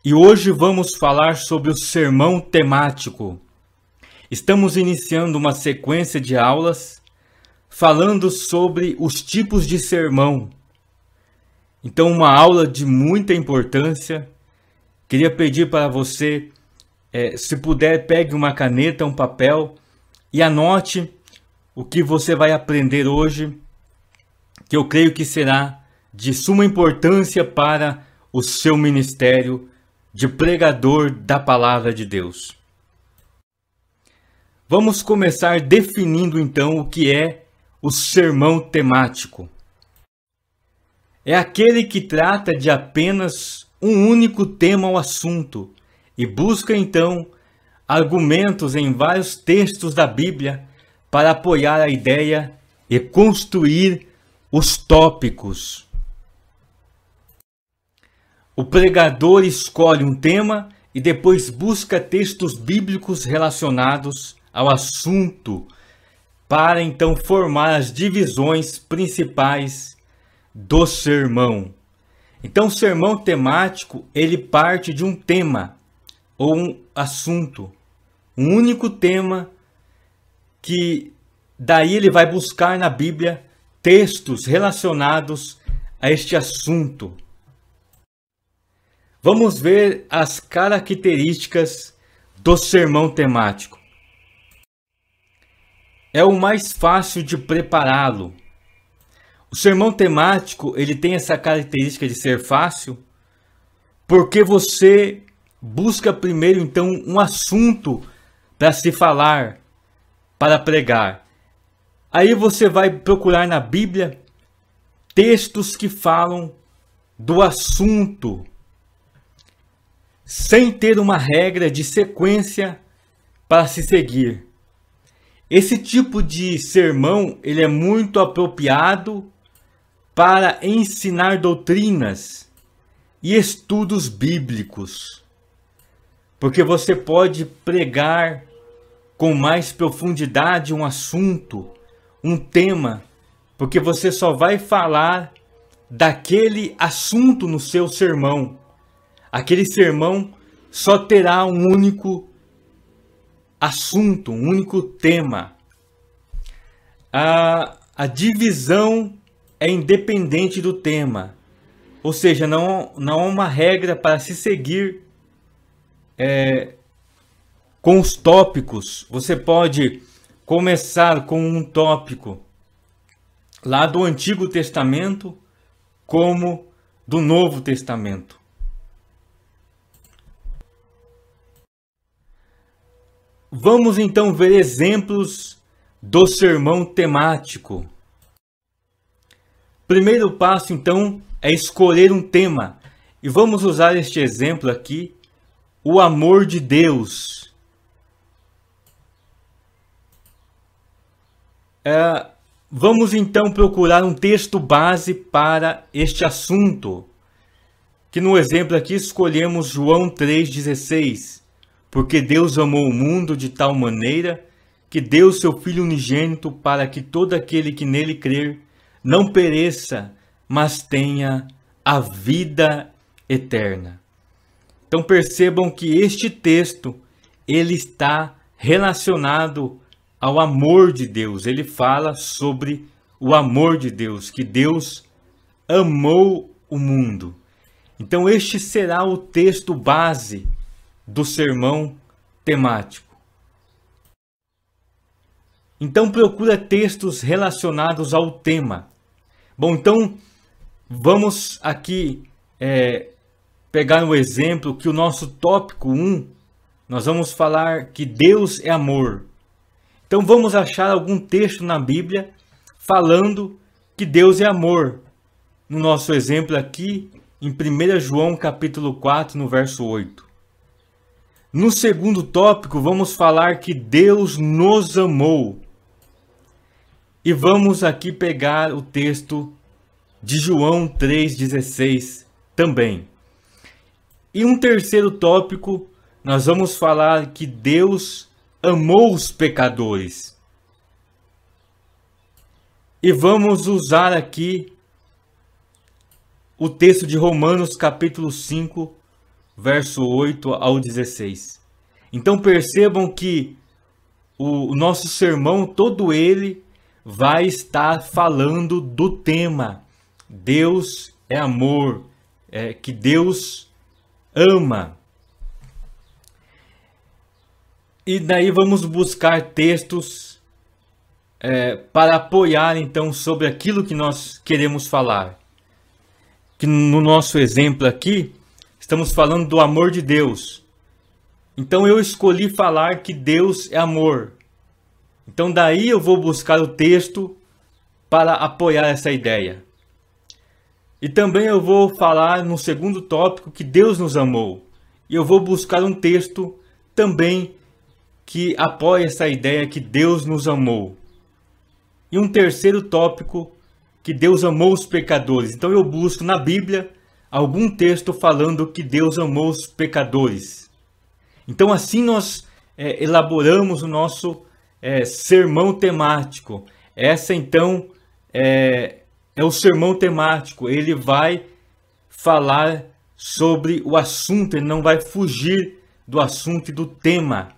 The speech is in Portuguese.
E hoje vamos falar sobre o sermão temático. Estamos iniciando uma sequência de aulas falando sobre os tipos de sermão. Então, uma aula de muita importância. Queria pedir para você, se puder, pegue uma caneta, um papel e anote o que você vai aprender hoje, que eu creio que será de suma importância para o seu ministério de pregador da palavra de Deus. Vamos começar definindo então o que é o sermão temático. É aquele que trata de apenas um único tema ou assunto e busca então argumentos em vários textos da Bíblia para apoiar a ideia e construir os tópicos. O pregador escolhe um tema e depois busca textos bíblicos relacionados ao assunto para então formar as divisões principais do sermão. Então, o sermão temático, ele parte de um tema ou um assunto, um único tema que daí ele vai buscar na Bíblia textos relacionados a este assunto. Vamos ver as características do sermão temático. É o mais fácil de prepará-lo. O sermão temático, ele tem essa característica de ser fácil, porque você busca primeiro então um assunto para se falar, para pregar. Aí você vai procurar na Bíblia textos que falam do assunto, sem ter uma regra de sequência para se seguir. Esse tipo de sermão, ele é muito apropriado para ensinar doutrinas e estudos bíblicos, porque você pode pregar com mais profundidade um assunto, um tema, porque você só vai falar daquele assunto no seu sermão. Aquele sermão só terá um único assunto, um único tema. A divisão é independente do tema, ou seja, não há uma regra para se seguir com os tópicos. Você pode começar com um tópico lá do Antigo Testamento como do Novo Testamento. Vamos então ver exemplos do sermão temático. Primeiro passo então é escolher um tema. E vamos usar este exemplo aqui, o amor de Deus. Vamos então procurar um texto base para este assunto. Que no exemplo aqui escolhemos João 3,16. Porque Deus amou o mundo de tal maneira que deu seu Filho unigênito para que todo aquele que nele crer não pereça, mas tenha a vida eterna. Então percebam que este texto, ele está relacionado ao amor de Deus. Ele fala sobre o amor de Deus, que Deus amou o mundo. Então este será o texto base do sermão temático. Então procura textos relacionados ao tema. Bom, então vamos aqui pegar um exemplo que o nosso tópico 1, nós vamos falar que Deus é amor. Então vamos achar algum texto na Bíblia falando que Deus é amor. No nosso exemplo aqui, em 1 João capítulo 4, no verso 8. No segundo tópico, vamos falar que Deus nos amou. E vamos aqui pegar o texto de João 3,16 também. E um terceiro tópico, nós vamos falar que Deus amou os pecadores. E vamos usar aqui o texto de Romanos capítulo 5, verso 8 ao 16. Então percebam que o nosso sermão, todo ele, vai estar falando do tema. Deus é amor, que Deus ama. E daí vamos buscar textos para apoiar então sobre aquilo que nós queremos falar. Que no nosso exemplo aqui, estamos falando do amor de Deus. Então eu escolhi falar que Deus é amor. Então daí eu vou buscar o texto para apoiar essa ideia. E também eu vou falar no segundo tópico que Deus nos amou. E eu vou buscar um texto também que apoia essa ideia que Deus nos amou. E um terceiro tópico, que Deus amou os pecadores. Então eu busco na Bíblia algum texto falando que Deus amou os pecadores. Então assim nós elaboramos o nosso sermão temático. Essa então é o sermão temático. Ele vai falar sobre o assunto, ele não vai fugir do assunto e do tema.